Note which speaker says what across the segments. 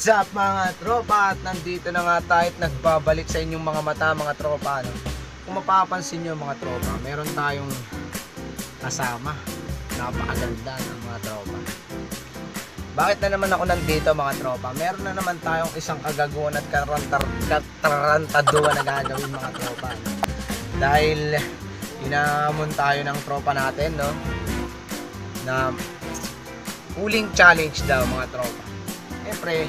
Speaker 1: What's up mga tropa? At nandito na nga tayo at nagbabalik sa inyong mga mata mga tropa, no? Kung mapapansin nyo mga tropa, meron tayong kasama. Napakaganda ng mga tropa. Bakit na naman ako nandito mga tropa? Meron na naman tayong isang kagaguhan at katarantaduan na gagawin mga tropa, no? Dahil inamon tayo ng tropa natin, no? Na uling challenge daw mga tropa. Siyempre,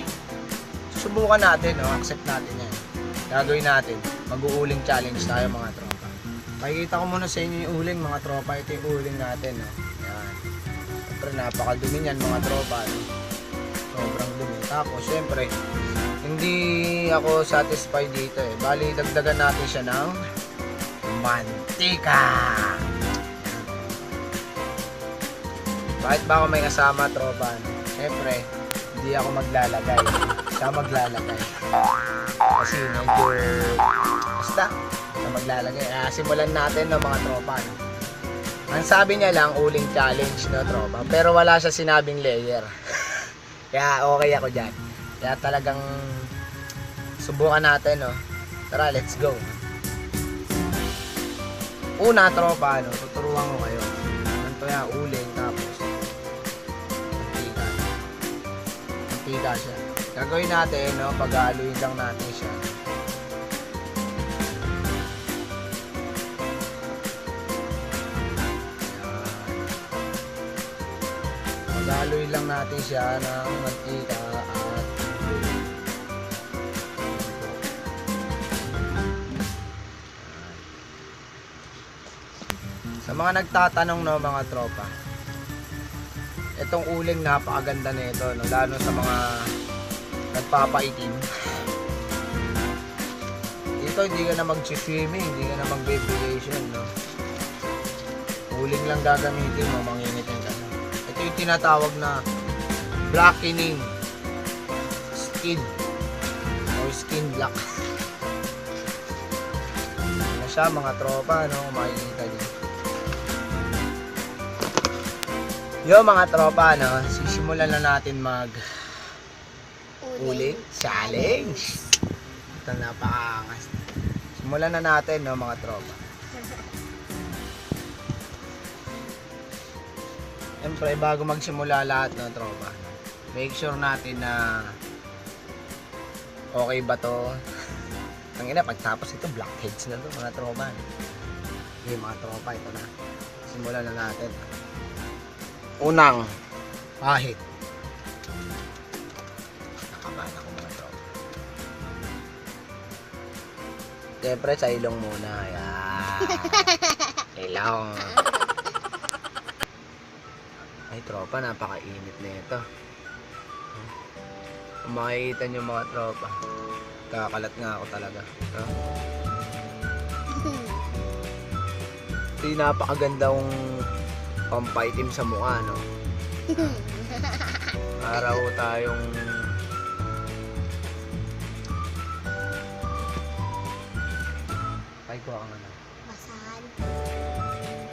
Speaker 1: subukan natin, no? Accept natin yan. Gagawin natin. Mag-uuling challenge tayo mga tropa. Makikita ko muna sa inyo yung uling mga tropa. Ito yung uling natin, no? Yan. Siyempre, napakadumi yan mga tropa, no? Sobrang dumi. Tapos, siyempre, hindi ako satisfied dito eh. Bali, dagdagan natin siya ng mantika. Bakit ba ako may kasama tropa, no? Siyempre, hindi ako maglalagay. Siya maglalagay. Kasi medyo basta siya maglalagay. Simulan natin ng mga tropa, no? Ang sabi niya lang, uling challenge, no tropa. Pero wala siya sinabing layer. Kaya okay ako dyan. Kaya talagang subukan natin, no? Tara, let's go. Una tropa, no? Tuturuan ko kayo. Ganito yan, uling. Tapos mantika siya. Gagawin natin, no, pag-aaluin lang natin siya. Pag-aaluin lang natin siya ng mantika at sa mga nagtatanong, no, mga tropa, itong uling napakaganda nito, no? Lalo sa mga nagpapaitim. Dito hindi ka na mag-swimming, hindi ka na mag-vacation, no? Uling lang gagamitin mo, manginitin ka na. Ito yung tinatawag na blackening skin or skin black. Ano siya mga tropa, no? Makikita niyo. Yo mga tropa, no, sisimulan na natin mag uling challenge. Ito napakangas. Simulan na natin, no, mga tropa. Siyempre, bago magsimula lahat, no, tropa, make sure natin na okay ba to. Ang ina, pagtapos ito, blackheads na to, mga tropa. Okay, mga tropa, ito na. Simulan na natin. Unang pahit. Nakabahan ako mga tropa. Siyempre sa ilong muna. Ayan. Ilong. Ay tropa, napakainit na ito. Kung makikita nyo mga tropa, kakalat nga ako talaga. Ito yung napakagandang pampaitim sa mukha, no? Araw tayong ay ko ang ano.
Speaker 2: Basahan.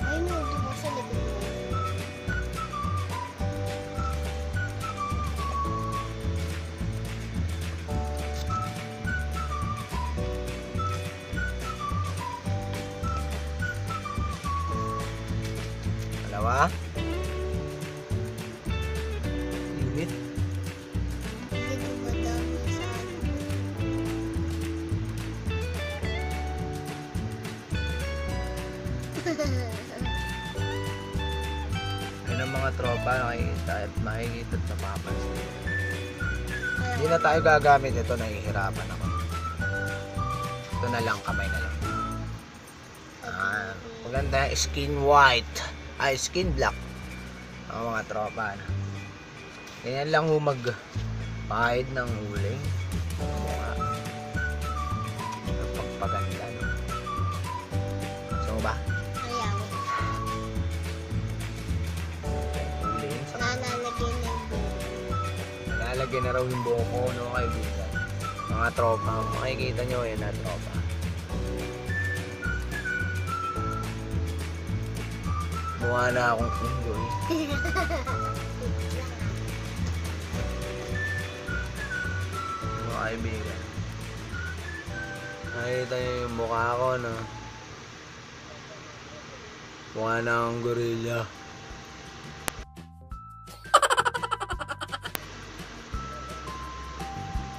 Speaker 2: Ay, nudo mo sa likod mo.
Speaker 1: Dalawa. Init.
Speaker 2: Hindi ko madami sa
Speaker 1: Yun ang mga tropa nakikita at makikita at napapansin. Hindi na tayo gagamit ito, nahihirapan ako. Ito na lang, kamay na lang. Maganda, skin white. Ay, skin black. Ang mga tropa, no? Ganyan lang humag-pahid ng uling. Mukha. Pagpaganda, no? So ba?
Speaker 2: ayaw.
Speaker 1: Uling sa
Speaker 2: Nanalagyan ng buo.
Speaker 1: nalalagyan na raw yung buhok ko, no, kaibigan. Mga tropa, makikita nyo yan na tropa. Mukha na akong unggoy. kaibigan. Nakita niyo yung mukha ko, no? Mukha ng gorilla.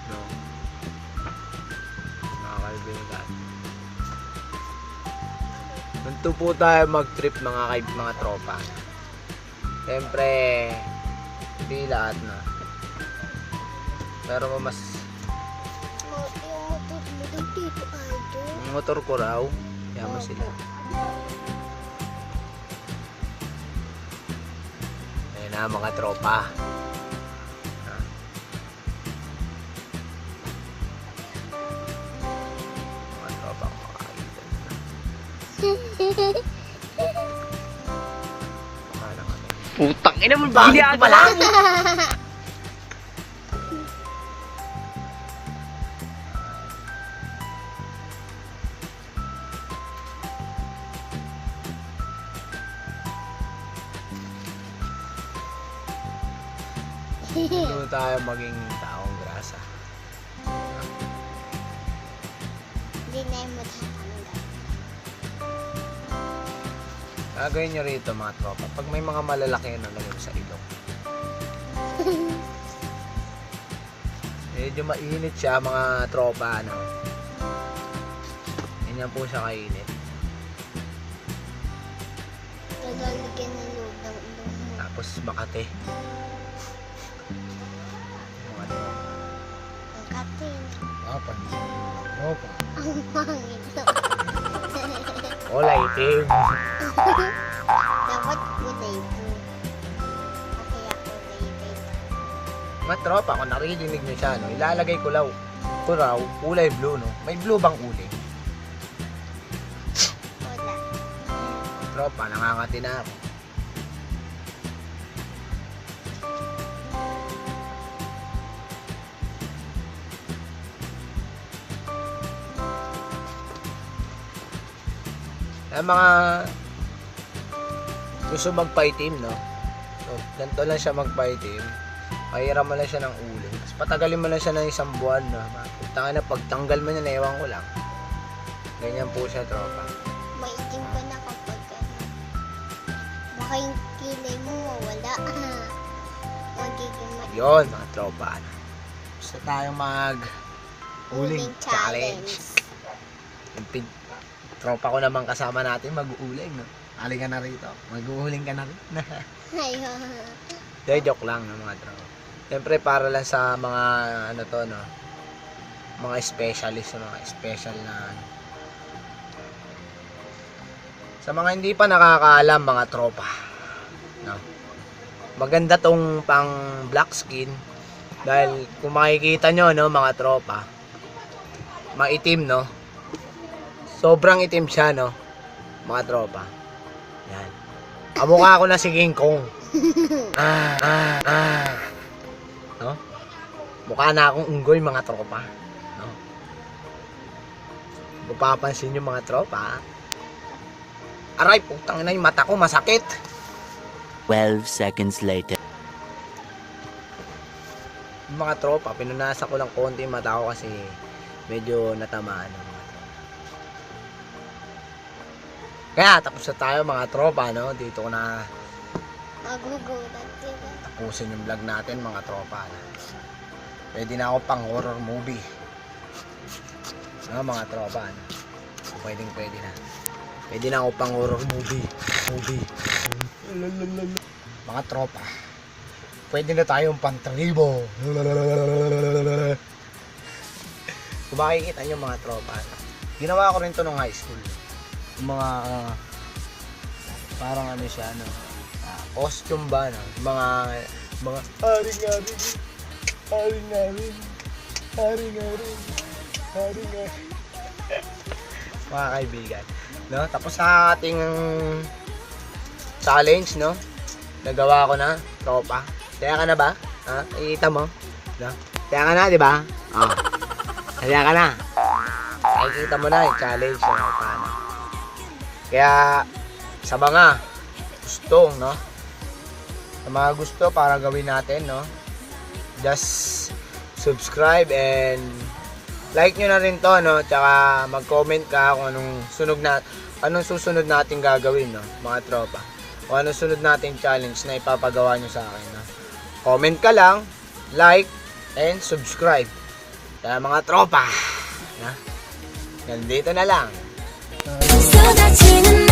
Speaker 1: No? Mga kaibigan. Nandito po tayo mag-trip mga tropa. Siyempre, hindi lahat na. Pero mas
Speaker 2: Yung motor mo daw dito, idol.
Speaker 1: yung motor ko raw, yaman sila. Ayun na mga tropa. Ah. Mga tropa ko makakita na. Akala kami.
Speaker 3: Putang ina mo, bakit pala?
Speaker 1: Hindi tayo maging taong grasa.
Speaker 2: Hindi na yung matatanggap.
Speaker 1: Gagawin nyo rito mga tropa. Pag may mga malalaki na lagay sa ilong. Medyo mainit siya mga tropa. Ano? Ganyan po siya kainit.
Speaker 2: Nalalagyan ng loob ng ilong mo.
Speaker 1: Tapos Makate. Mga tropa.
Speaker 2: Ang katin.
Speaker 1: Opa. Opa.
Speaker 2: Ang pangit.
Speaker 1: Kulay itim.
Speaker 2: Dapat kulay blue. Kaya kulay red.
Speaker 1: Mga tropa, kung naririnig nyo siya, no, ilalagay ko raw kulay blue, no? May blue bang uling?
Speaker 2: Wala.
Speaker 1: Tropa, nangangati na ako. Ang mga gusto magpaitim, no? So, ganito lang siya magpaitim. Pahiram mo lang siya ng uling. Tapos patagalin mo lang siya ng isang buwan, no? Tangin na, pagtanggal mo niya, ewan ko lang. Ganyan po siya, tropa.
Speaker 2: Maitim ka na kapag ano. Baka yung kilay mo mawala. Magiging maitim.
Speaker 1: Yun, mga tropa. Ano? Gusto tayong uling challenge. Yung tropa ko naman kasama natin mag-uuling, no? Aling ka na rito. Mag-uuling ka na rin.
Speaker 2: Ayun.
Speaker 1: Joke lang, no, mga tropa. Siyempre, para lang sa mga, ano to, no? Mga specialist, mga special na, ano. Sa mga hindi pa nakakaalam, mga tropa, no? Maganda tong pang black skin. Dahil, kung makikita nyo, no, mga tropa, maitim, no? Sobrang itim siya, no? Mga tropa. Yan. Kamukha ko na si King Kong. No? Mukha na akong unggoy, mga tropa. No? Kung papansin nyo, mga tropa. Aray, putang ina, yung mata ko masakit.
Speaker 3: 12 seconds later.
Speaker 1: Yung mga tropa, pinunasa ko lang konti yung mata ko kasi medyo natamaan. No? Kaya tapos na tayo mga tropa, no? Dito ko na
Speaker 2: Magugulat, diba?
Speaker 1: tapusin yung vlog natin mga tropa. No? Pwede na ako pang horror movie. No, mga tropa, no? Pwede na. Pwede na ako pang horror movie. Mga tropa. Pwede na tayong pantribo. Kung makikita nyo mga tropa, no? Ginawa ko rin to nung high school. Yung mga parang ano siya, no? Costume ba, no? Mga haring-haring mga kaibigan, no? Tapos sa ating challenge, no? Nagawa ko na, tropa. Kaya ka na ba? Ha? Nakikita mo? No? Kaya ka na, di ba? Oh. Kaya ka na. Nakikita mo na yung challenge, no? Paano? Kaya sa mga gusto, no? Sa mga gusto para gawin natin, no? Just subscribe, and like nyo na rin to, no? Tsaka mag-comment ka kung anong susunod nating gagawin, no? Mga tropa. O anong sunod nating challenge na ipapagawa nyo sa akin, no? Comment ka lang, like, and subscribe. Kaya mga tropa, na? Nandito na lang.
Speaker 4: 쏟아지는